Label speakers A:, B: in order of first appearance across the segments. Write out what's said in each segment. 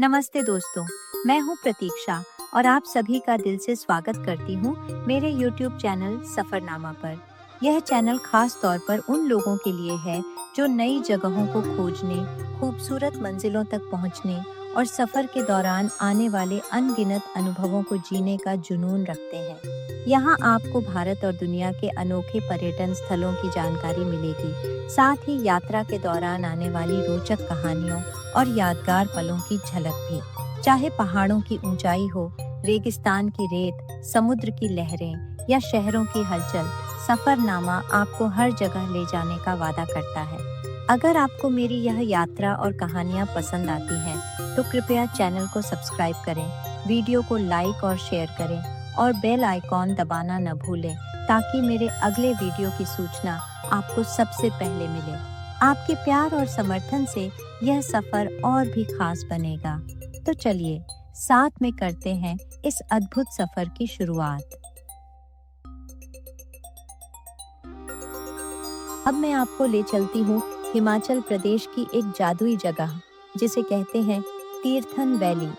A: नमस्ते दोस्तों, मैं हूं प्रतीक्षा और आप सभी का दिल से स्वागत करती हूं मेरे YouTube चैनल सफरनामा पर। यह चैनल खास तौर पर उन लोगों के लिए है जो नई जगहों को खोजने, खूबसूरत मंजिलों तक पहुंचने और सफर के दौरान आने वाले अनगिनत अनुभवों को जीने का जुनून रखते हैं। यहाँ आपको भारत और दुनिया के अनोखे पर्यटन स्थलों की जानकारी मिलेगी, साथ ही यात्रा के दौरान आने वाली रोचक कहानियों और यादगार पलों की झलक भी। चाहे पहाड़ों की ऊंचाई हो, रेगिस्तान की रेत, समुद्र की लहरें या शहरों की हलचल, सफरनामा आपको हर जगह ले जाने का वादा करता है। अगर आपको मेरी यह यात्रा और कहानियाँ पसंद आती हैं, तो कृपया चैनल को सब्सक्राइब करें, वीडियो को लाइक और शेयर करें और बेल आइकॉन दबाना न भूलें, ताकि मेरे अगले वीडियो की सूचना आपको सबसे पहले मिले। आपके प्यार और समर्थन से यह सफर और भी खास बनेगा। तो चलिए साथ में करते हैं इस अद्भुत सफर की शुरुआत। अब मैं आपको ले चलती हूँ हिमाचल प्रदेश की एक जादुई जगह, जिसे कहते हैं तीर्थन वैली।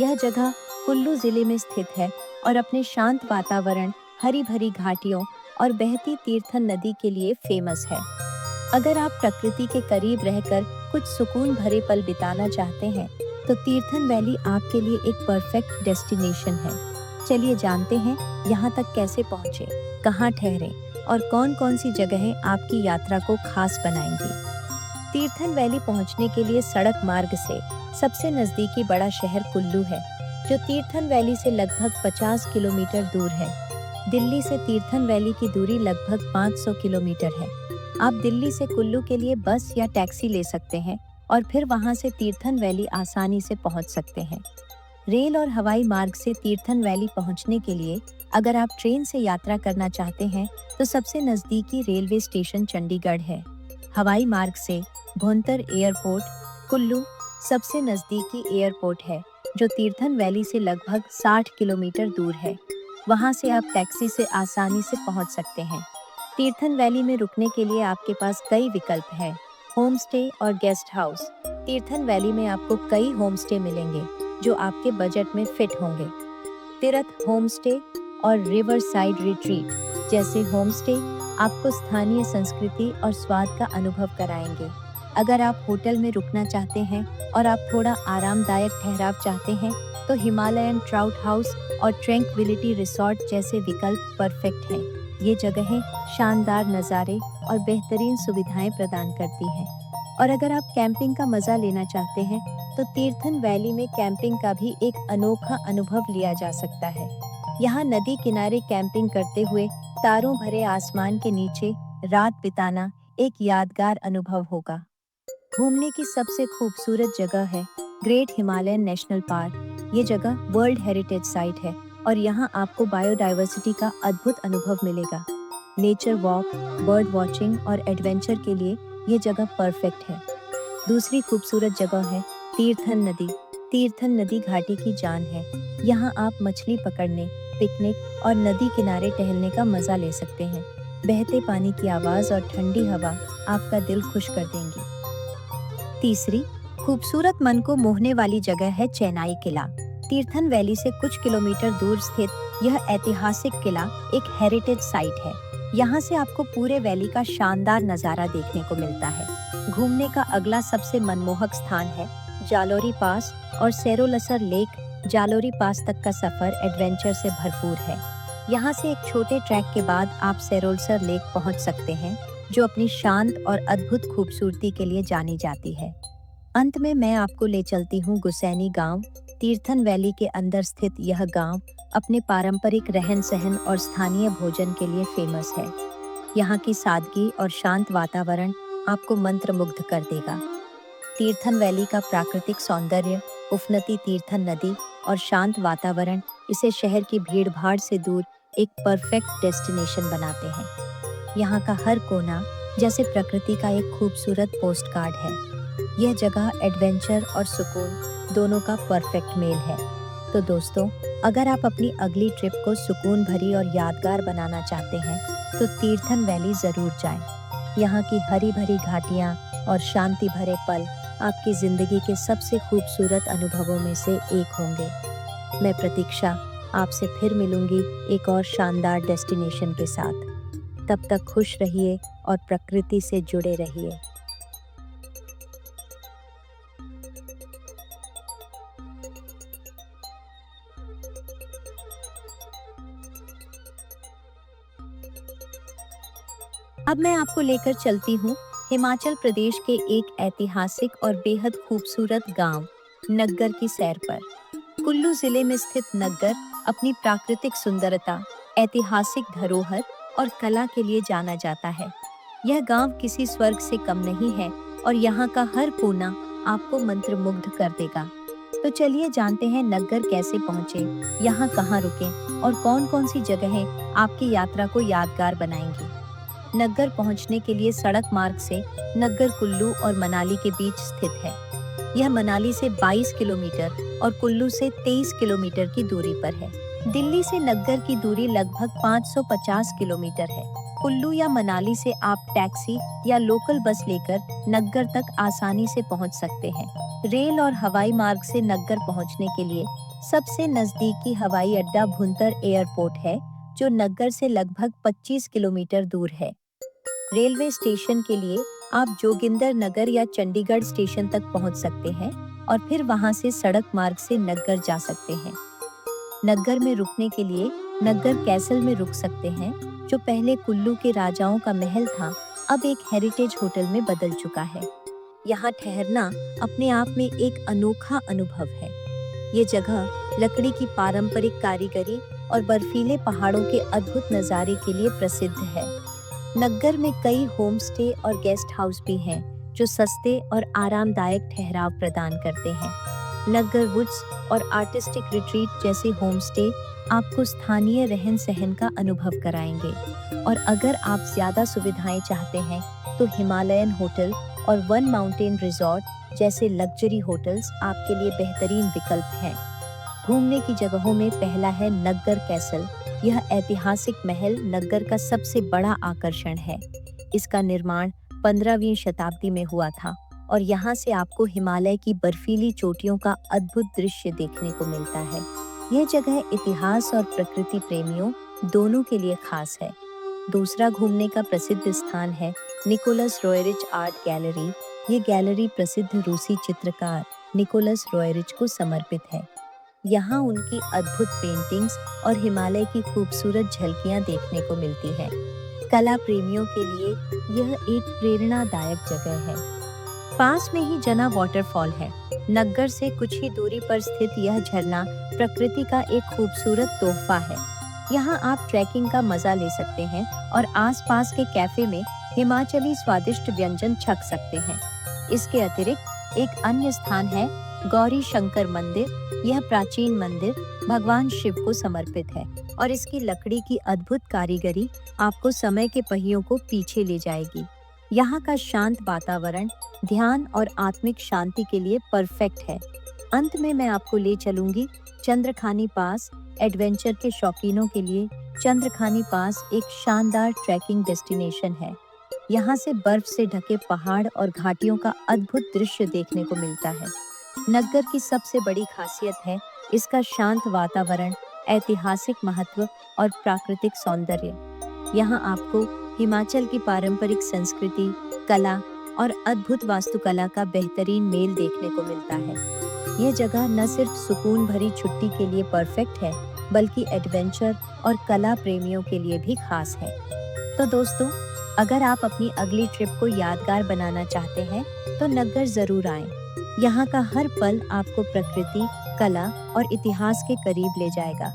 A: यह जगह कुल्लू जिले में स्थित है और अपने शांत वातावरण, हरी भरी घाटियों और बहती तीर्थन नदी के लिए फेमस है। अगर आप प्रकृति के करीब रहकर कुछ सुकून भरे पल बिताना चाहते हैं, तो तीर्थन वैली आपके लिए एक परफेक्ट डेस्टिनेशन है। चलिए जानते हैं यहाँ तक कैसे पहुँचे, कहाँ ठहरे और कौन-कौन सी जगहें आपकी यात्रा को खास बनाएंगी। तीर्थन वैली पहुँचने के लिए सड़क मार्ग से सबसे नज़दीकी बड़ा शहर कुल्लू है, जो तीर्थन वैली से लगभग 50 किलोमीटर दूर है। दिल्ली से तीर्थन वैली की दूरी लगभग 500 किलोमीटर है। आप दिल्ली से कुल्लू के लिए बस या टैक्सी ले सकते हैं और फिर वहां से तीर्थन वैली आसानी से पहुंच सकते हैं। रेल और हवाई मार्ग से तीर्थन वैली पहुंचने के लिए अगर आप ट्रेन से यात्रा करना चाहते हैं, तो सबसे नज़दीकी रेलवे स्टेशन चंडीगढ़ है। हवाई मार्ग से भुंतर एयरपोर्ट कुल्लू सबसे नज़दीकी एयरपोर्ट है, जो तीर्थन वैली से लगभग 60 किलोमीटर दूर है। वहां से आप टैक्सी से आसानी से पहुंच सकते हैं। तीर्थन वैली में रुकने के लिए आपके पास कई विकल्प हैं। होम स्टे और गेस्ट हाउस। तीर्थन वैली में आपको कई होम स्टे मिलेंगे जो आपके बजट में फिट होंगे। तीर्थ होम स्टे और रिवर साइड रिट्रीट जैसे होम स्टे आपको स्थानीय संस्कृति और स्वाद का अनुभव कराएंगे। अगर आप होटल में रुकना चाहते हैं और आप थोड़ा आरामदायक ठहराव चाहते हैं, तो हिमालयन ट्राउट हाउस और ट्रैंक्विलिटी रिसॉर्ट जैसे विकल्प परफेक्ट हैं। ये जगहें शानदार नज़ारे और बेहतरीन सुविधाएं प्रदान करती हैं। और अगर आप कैंपिंग का मज़ा लेना चाहते हैं, तो तीर्थन वैली में कैंपिंग का भी एक अनोखा अनुभव लिया जा सकता है। यहाँ नदी किनारे कैंपिंग करते हुए तारों भरे आसमान के नीचे रात बिताना एक यादगार अनुभव होगा। घूमने की सबसे खूबसूरत जगह है ग्रेट हिमालयन नेशनल पार्क। ये जगह वर्ल्ड हेरिटेज साइट है और यहाँ आपको बायोडाइवर्सिटी का अद्भुत अनुभव मिलेगा। नेचर वॉक, बर्ड वॉचिंग और एडवेंचर के लिए ये जगह परफेक्ट है। दूसरी खूबसूरत जगह है तीर्थन नदी। तीर्थन नदी घाटी की जान है। यहाँ आप मछली पकड़ने, पिकनिक और नदी किनारे टहलने का मजा ले सकते हैं। बहते पानी की आवाज और ठंडी हवा आपका दिल खुश कर देंगी। तीसरी खूबसूरत मन को मोहने वाली जगह है चेनाई किला। तीर्थन वैली से कुछ किलोमीटर दूर स्थित यह ऐतिहासिक किला एक हेरिटेज साइट है। यहाँ से आपको पूरे वैली का शानदार नज़ारा देखने को मिलता है। घूमने का अगला सबसे मनमोहक स्थान है जालोरी पास और सेरोलसर लेक। जालोरी पास तक का सफर एडवेंचर से भरपूर है। यहाँ से एक छोटे ट्रैक के बाद आप सेरोलसर लेक पहुँच सकते हैं, जो अपनी शांत और अद्भुत खूबसूरती के लिए जानी जाती है। अंत में मैं आपको ले चलती हूँ गुसैनी गांव। तीर्थन वैली के अंदर स्थित यह गांव अपने पारंपरिक रहन सहन और स्थानीय भोजन के लिए फेमस है। यहाँ की सादगी और शांत वातावरण आपको मंत्रमुग्ध कर देगा। तीर्थन वैली का प्राकृतिक सौंदर्य, उफनती तीर्थन नदी और शांत वातावरण इसे शहर की भीड़-भाड़ से दूर एक परफेक्ट डेस्टिनेशन बनाते हैं। यहाँ का हर कोना जैसे प्रकृति का एक खूबसूरत पोस्ट कार्ड है। यह जगह एडवेंचर और सुकून दोनों का परफेक्ट मेल है। तो दोस्तों, अगर आप अपनी अगली ट्रिप को सुकून भरी और यादगार बनाना चाहते हैं, तो तीर्थन वैली ज़रूर जाएं। यहाँ की हरी भरी घाटियाँ और शांति भरे पल आपकी जिंदगी के सबसे खूबसूरत अनुभवों में से एक होंगे। मैं प्रतीक्षा आपसे फिर मिलूंगी एक और शानदार डेस्टिनेशन के साथ। तब तक खुश रहिए और प्रकृति से जुड़े रहिए। अब मैं आपको लेकर चलती हूँ हिमाचल प्रदेश के एक ऐतिहासिक और बेहद खूबसूरत गांव नग्गर की सैर पर। कुल्लू जिले में स्थित नग्गर अपनी प्राकृतिक सुंदरता, ऐतिहासिक धरोहर और कला के लिए जाना जाता है। यह गांव किसी स्वर्ग से कम नहीं है और यहाँ का हर कोना आपको मंत्रमुग्ध कर देगा। तो चलिए जानते हैं नग्गर कैसे पहुँचे, यहाँ कहाँ रुके और कौन-कौन सी जगहें आपकी यात्रा को यादगार बनाएंगी। नग्गर पहुंचने के लिए सड़क मार्ग से नग्गर कुल्लू और मनाली के बीच स्थित है। यह मनाली से 22 किलोमीटर और कुल्लू से 23 किलोमीटर की दूरी पर है। दिल्ली से नग्गर की दूरी लगभग 550 किलोमीटर है। कुल्लू या मनाली से आप टैक्सी या लोकल बस लेकर नग्गर तक आसानी से पहुंच सकते हैं। रेल और हवाई मार्ग से नग्गर पहुंचने के लिए सबसे नजदीकी हवाई अड्डा भुंतर एयरपोर्ट है, जो नग्गर से लगभग 25 किलोमीटर दूर है। रेलवे स्टेशन के लिए आप जोगिंदर नगर या चंडीगढ़ स्टेशन तक पहुंच सकते हैं और फिर वहां से सड़क मार्ग से नग्गर जा सकते हैं। नग्गर में रुकने के लिए नग्गर कैसल में रुक सकते हैं, जो पहले कुल्लू के राजाओं का महल था, अब एक हेरिटेज होटल में बदल चुका है। यहाँ ठहरना अपने आप में एक अनोखा अनुभव है। ये जगह लकड़ी की पारंपरिक कारीगरी और बर्फीले पहाड़ों के अद्भुत नज़ारे के लिए प्रसिद्ध है। नग्गर में कई होम स्टे और गेस्ट हाउस भी हैं, जो सस्ते और आरामदायक ठहराव प्रदान करते हैं। नग्गर वुड्स और आर्टिस्टिक रिट्रीट जैसे होम स्टे आपको स्थानीय रहन सहन का अनुभव कराएंगे। और अगर आप ज्यादा सुविधाएं चाहते हैं तो हिमालयन होटल और वन माउंटेन रिजॉर्ट जैसे लग्जरी होटल्स आपके लिए बेहतरीन विकल्प हैं। घूमने की जगहों में पहला है नग्गर कैसल। यह ऐतिहासिक महल नग्गर का सबसे बड़ा आकर्षण है। इसका निर्माण 15वीं शताब्दी में हुआ था और यहाँ से आपको हिमालय की बर्फीली चोटियों का अद्भुत दृश्य देखने को मिलता है। यह जगह इतिहास और प्रकृति प्रेमियों दोनों के लिए खास है। दूसरा घूमने का प्रसिद्ध स्थान है निकोलस रोएरिच आर्ट गैलरी। ये गैलरी प्रसिद्ध रूसी चित्रकार निकोलस रोएरिच को समर्पित है। यहाँ उनकी अद्भुत पेंटिंग्स और हिमालय की खूबसूरत झलकियाँ देखने को मिलती हैं। कला प्रेमियों के लिए यह एक प्रेरणादायक जगह है। पास में ही जना वाटरफॉल है। नग्गर से कुछ ही दूरी पर स्थित यह झरना प्रकृति का एक खूबसूरत तोहफा है। यहाँ आप ट्रैकिंग का मजा ले सकते हैं और आसपास के कैफे में हिमाचली स्वादिष्ट व्यंजन छक सकते हैं। इसके अतिरिक्त एक अन्य स्थान है गौरी शंकर मंदिर। यह प्राचीन मंदिर भगवान शिव को समर्पित है और इसकी लकड़ी की अद्भुत कारीगरी आपको समय के पहियों को पीछे ले जाएगी। यहाँ का शांत वातावरण ध्यान और आत्मिक शांति के लिए परफेक्ट है। अंत में मैं आपको ले चलूंगी चंद्रखानी पास। एडवेंचर के शौकीनों के लिए चंद्रखानी पास एक शानदार ट्रैकिंग डेस्टिनेशन है। यहाँ से बर्फ से ढके पहाड़ और घाटियों का अद्भुत दृश्य देखने को मिलता है। नग्गर की सबसे बड़ी खासियत है इसका शांत वातावरण, ऐतिहासिक महत्व और प्राकृतिक सौंदर्य। यहाँ आपको हिमाचल की पारंपरिक संस्कृति, कला और अद्भुत वास्तुकला का बेहतरीन मेल देखने को मिलता है। यह जगह न सिर्फ सुकून भरी छुट्टी के लिए परफेक्ट है, बल्कि एडवेंचर और कला प्रेमियों के लिए भी खास है। तो दोस्तों, अगर आप अपनी अगली ट्रिप को यादगार बनाना चाहते हैं तो नग्गर जरूर आएं। यहाँ का हर पल आपको प्रकृति, कला और इतिहास के करीब ले जाएगा।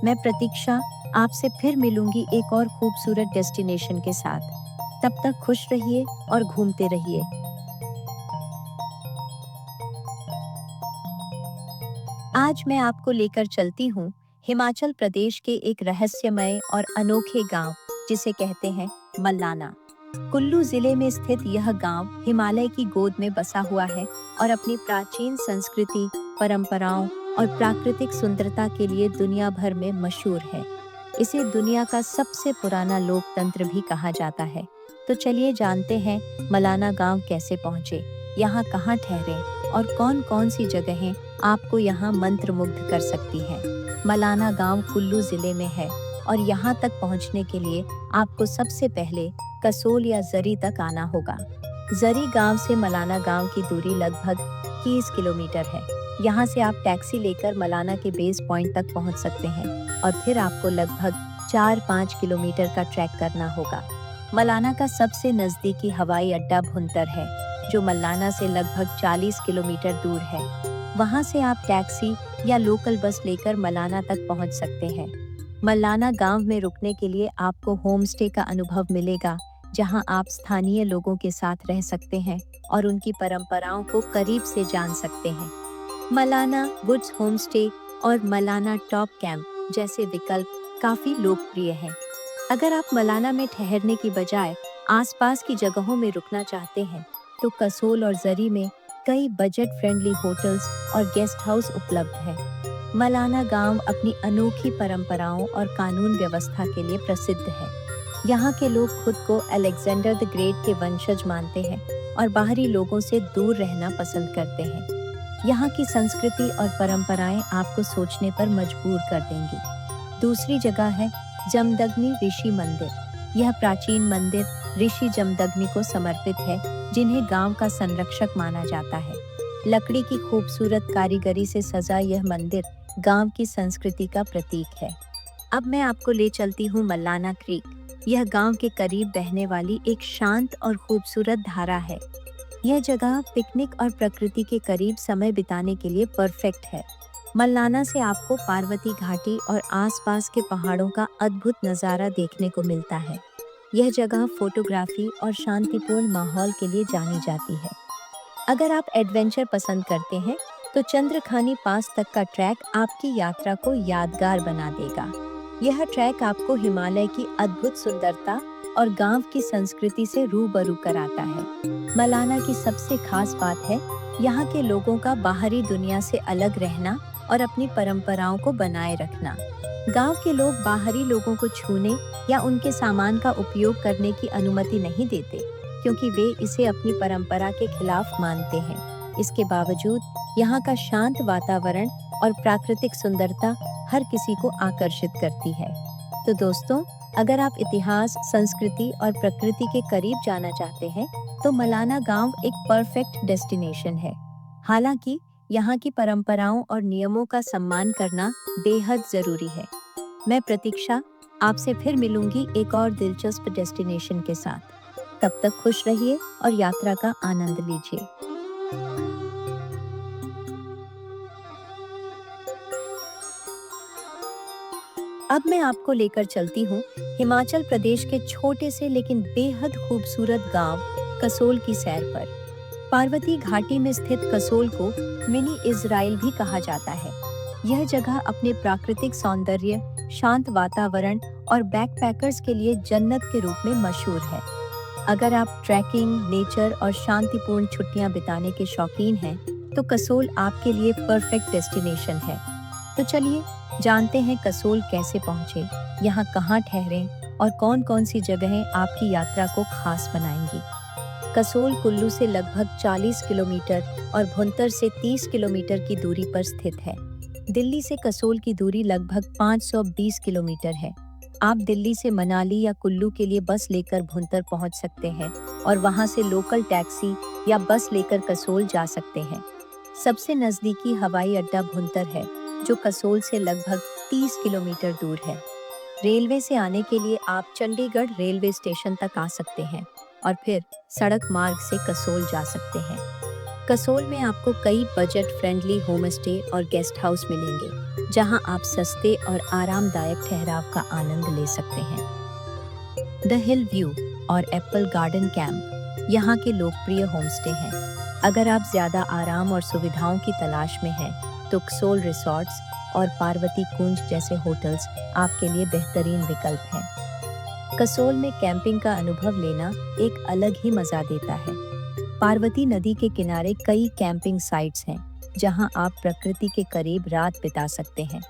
A: मैं प्रतीक्षा आपसे फिर मिलूंगी एक और खूबसूरत डेस्टिनेशन के साथ। तब तक खुश रहिए और घूमते रहिए। आज मैं आपको लेकर चलती हूँ हिमाचल प्रदेश के एक रहस्यमय और अनोखे गांव, जिसे कहते हैं मल्लाना। कुल्लू जिले में स्थित यह गांव हिमालय की गोद में बसा हुआ है और अपनी प्राचीन संस्कृति, परंपराओं और प्राकृतिक सुंदरता के लिए दुनिया भर में मशहूर है। इसे दुनिया का सबसे पुराना लोकतंत्र भी कहा जाता है। तो चलिए जानते हैं मलाना गांव कैसे पहुंचे। यहाँ कहाँ ठहरें और कौन कौन सी जगहें आपको यहाँ मंत्रमुग्ध कर सकती हैं। मलाना गांव कुल्लू जिले में है और यहाँ तक पहुँचने के लिए आपको सबसे पहले कसोल या जरी तक आना होगा। जरी गांव से मलाना गांव की दूरी लगभग 21 किलोमीटर है। यहाँ से आप टैक्सी लेकर मलाना के बेस पॉइंट तक पहुँच सकते हैं और फिर आपको लगभग 4-5 किलोमीटर का ट्रैक करना होगा। मलाना का सबसे नज़दीकी हवाई अड्डा भुंतर है, जो मलाना से लगभग 40 किलोमीटर दूर है। वहाँ से आप टैक्सी या लोकल बस लेकर मलाना तक पहुँच सकते हैं। मलाना गांव में रुकने के लिए आपको होम स्टे का अनुभव मिलेगा, जहां आप स्थानीय लोगों के साथ रह सकते हैं और उनकी परंपराओं को करीब से जान सकते हैं। मलाना वुड्स होम स्टे और मलाना टॉप कैंप जैसे विकल्प काफी लोकप्रिय हैं। अगर आप मलाना में ठहरने की बजाय आसपास की जगहों में रुकना चाहते हैं, तो कसोल और जरी में कई बजट फ्रेंडली होटल्स और गेस्ट हाउस उपलब्ध है। मलाना गांव अपनी अनोखी परंपराओं और कानून व्यवस्था के लिए प्रसिद्ध है। यहाँ के लोग खुद को अलेक्जेंडर द ग्रेट के वंशज मानते हैं और बाहरी लोगों से दूर रहना पसंद करते हैं। यहाँ की संस्कृति और परंपराएं आपको सोचने पर मजबूर कर देंगी। दूसरी जगह है जमदग्नि ऋषि मंदिर। यह प्राचीन मंदिर ऋषि जमदग्नि को समर्पित है, जिन्हें गांव का संरक्षक माना जाता है। लकड़ी की खूबसूरत कारीगरी से सजा यह मंदिर गांव की संस्कृति का प्रतीक है। अब मैं आपको ले चलती हूँ मलाना क्रीक। यह गांव के करीब बहने वाली एक शांत और खूबसूरत धारा है। यह जगह पिकनिक और प्रकृति के करीब समय बिताने के लिए परफेक्ट है। मलाना से आपको पार्वती घाटी और आसपास के पहाड़ों का अद्भुत नज़ारा देखने को मिलता है। यह जगह फोटोग्राफी और शांतिपूर्ण माहौल के लिए जानी जाती है। अगर आप एडवेंचर पसंद करते हैं, तो चंद्रखानी पास तक का ट्रैक आपकी यात्रा को यादगार बना देगा। यह ट्रैक आपको हिमालय की अद्भुत सुंदरता और गांव की संस्कृति से रूबरू कराता है। मलाना की सबसे खास बात है यहाँ के लोगों का बाहरी दुनिया से अलग रहना और अपनी परंपराओं को बनाए रखना। गांव के लोग बाहरी लोगों को छूने या उनके सामान का उपयोग करने की अनुमति नहीं देते, क्योंकि वे इसे अपनी परंपरा के खिलाफ मानते हैं। इसके बावजूद यहाँ का शांत वातावरण और प्राकृतिक सुंदरता हर किसी को आकर्षित करती है। तो दोस्तों, अगर आप इतिहास, संस्कृति और प्रकृति के करीब जाना चाहते हैं, तो मलाना गांव एक परफेक्ट डेस्टिनेशन है। हालांकि यहाँ की परंपराओं और नियमों का सम्मान करना बेहद जरूरी है। मैं प्रतीक्षा आपसे फिर मिलूंगी एक और दिलचस्प डेस्टिनेशन के साथ। तब तक खुश रहिए और यात्रा का आनंद लीजिए। अब मैं आपको लेकर चलती हूँ हिमाचल प्रदेश के छोटे से लेकिन बेहद खूबसूरत गांव कसोल की सैर पर। पार्वती घाटी में स्थित कसोल को मिनी इजराइल भी कहा जाता है। यह जगह अपने प्राकृतिक सौंदर्य, शांत वातावरण और बैकपैकर्स के लिए जन्नत के रूप में मशहूर है। अगर आप ट्रैकिंग, नेचर और शांतिपूर्ण छुट्टियां बिताने के शौकीन हैं, तो कसोल आपके लिए परफेक्ट डेस्टिनेशन है। तो चलिए जानते हैं कसोल कैसे पहुंचे, यहाँ कहाँ ठहरें और कौन कौन सी जगहें आपकी यात्रा को खास बनाएंगी। कसोल कुल्लू से लगभग 40 किलोमीटर और भुंतर से 30 किलोमीटर की दूरी पर स्थित है। दिल्ली से कसोल की दूरी लगभग 520 किलोमीटर है। आप दिल्ली से मनाली या कुल्लू के लिए बस लेकर भुंतर पहुंच सकते हैं और वहां से लोकल टैक्सी या बस लेकर कसोल जा सकते हैं। सबसे नजदीकी हवाई अड्डा भुंतर है, जो कसोल से लगभग 30 किलोमीटर दूर है। रेलवे से आने के लिए आप चंडीगढ़ रेलवे स्टेशन तक आ सकते हैं और फिर सड़क मार्ग से कसोल जा सकते हैं। कसोल में आपको कई बजट फ्रेंडली होम स्टे और गेस्ट हाउस मिलेंगे, जहां आप सस्ते और आरामदायक ठहराव का आनंद ले सकते हैं। द हिल व्यू और एप्पल गार्डन कैंप यहाँ के लोकप्रिय होम स्टे हैं। अगर आप ज्यादा आराम और सुविधाओं की तलाश में हैं, तो कसोल रिसॉर्ट्स और पार्वती कुंज जैसे होटल्स आपके लिए बेहतरीन विकल्प हैं। कसोल में कैंपिंग का अनुभव लेना एक अलग ही मजा देता है। पार्वती नदी के किनारे कई कैंपिंग साइट्स हैं, जहां आप प्रकृति के करीब रात बिता सकते हैं।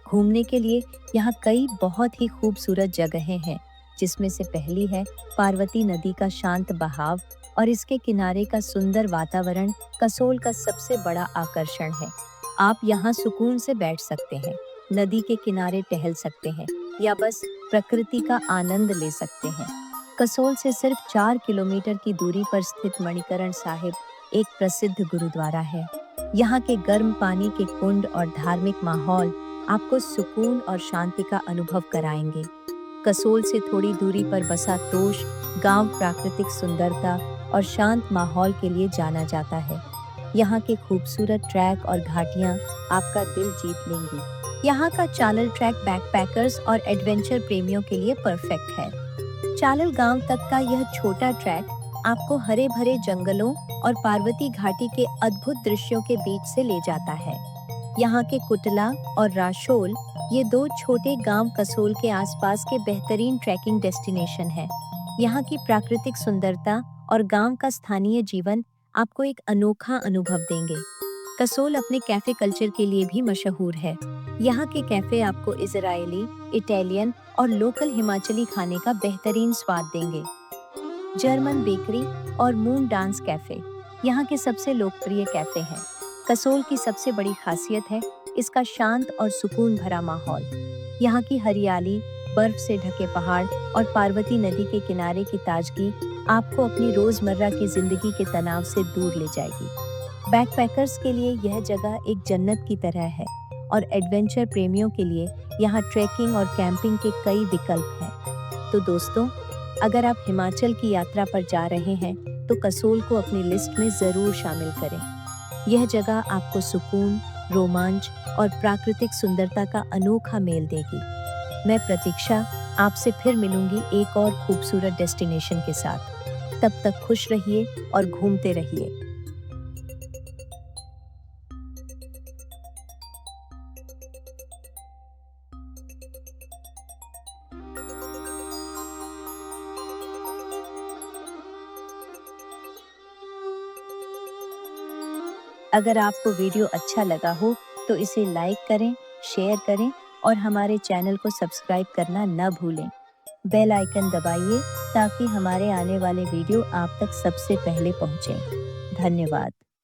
A: घूमने के लिए यहाँ कई बहुत ही खूबसूरत जगहें हैं, जिसमें से पहली है पार्वती नदी का शांत बहाव और इसके किनारे का सुंदर वातावरण कसोल का सबसे बड़ा आकर्षण है। आप यहाँ सुकून से बैठ सकते हैं, नदी के किनारे टहल सकते हैं या बस प्रकृति का आनंद ले सकते हैं। कसोल से सिर्फ 4 किलोमीटर की दूरी पर स्थित मणिकरण साहिब एक प्रसिद्ध गुरुद्वारा है। यहाँ के गर्म पानी के कुंड और धार्मिक माहौल आपको सुकून और शांति का अनुभव कराएंगे। कसोल से थोड़ी दूरी पर बसा तोश गांव प्राकृतिक सुंदरता और शांत माहौल के लिए जाना जाता है। यहाँ के खूबसूरत ट्रैक और घाटियाँ आपका दिल जीत लेंगी। यहाँ का चालल ट्रैक बैकपैकर्स और एडवेंचर प्रेमियों के लिए परफेक्ट है। चालल गांव तक का यह छोटा ट्रैक आपको हरे भरे जंगलों और पार्वती घाटी के अद्भुत दृश्यों के बीच से ले जाता है। यहाँ के कुटला और राशोल, ये दो छोटे गांव कसोल के आसपास के बेहतरीन ट्रैकिंग डेस्टिनेशन है। यहाँ की प्राकृतिक सुंदरता और गांव का स्थानीय जीवन आपको एक अनोखा अनुभव देंगे। कसोल अपने कैफे कल्चर के लिए भी मशहूर है। यहाँ के कैफे आपको इजरायली, इटालियन और लोकल हिमाचली खाने का बेहतरीन स्वाद देंगे। जर्मन बेकरी और मून डांस कैफे यहाँ के सबसे लोकप्रिय कैफे हैं। कसोल की सबसे बड़ी खासियत है इसका शांत और सुकून भरा माहौल। यहाँ की हरियाली, बर्फ से ढके पहाड़ और पार्वती नदी के किनारे की ताजगी आपको अपनी रोजमर्रा की जिंदगी के तनाव से दूर ले जाएगी। बैकपैकर्स के लिए यह जगह एक जन्नत की तरह है और एडवेंचर प्रेमियों के लिए यहाँ ट्रैकिंग और कैंपिंग के कई विकल्प हैं। तो दोस्तों, अगर आप हिमाचल की यात्रा पर जा रहे हैं तो कसोल को अपनी लिस्ट में जरूर शामिल करें। यह जगह आपको सुकून, रोमांच और प्राकृतिक सुंदरता का अनोखा मेल देगी। मैं प्रतीक्षा आपसे फिर मिलूंगी एक और खूबसूरत डेस्टिनेशन के साथ। तब तक खुश रहिए और घूमते रहिए। अगर आपको वीडियो अच्छा लगा हो तो इसे लाइक करें, शेयर करें और हमारे चैनल को सब्सक्राइब करना न भूलें। बेल आइकन दबाइए ताकि हमारे आने वाले वीडियो आप तक सबसे पहले पहुंचें। धन्यवाद।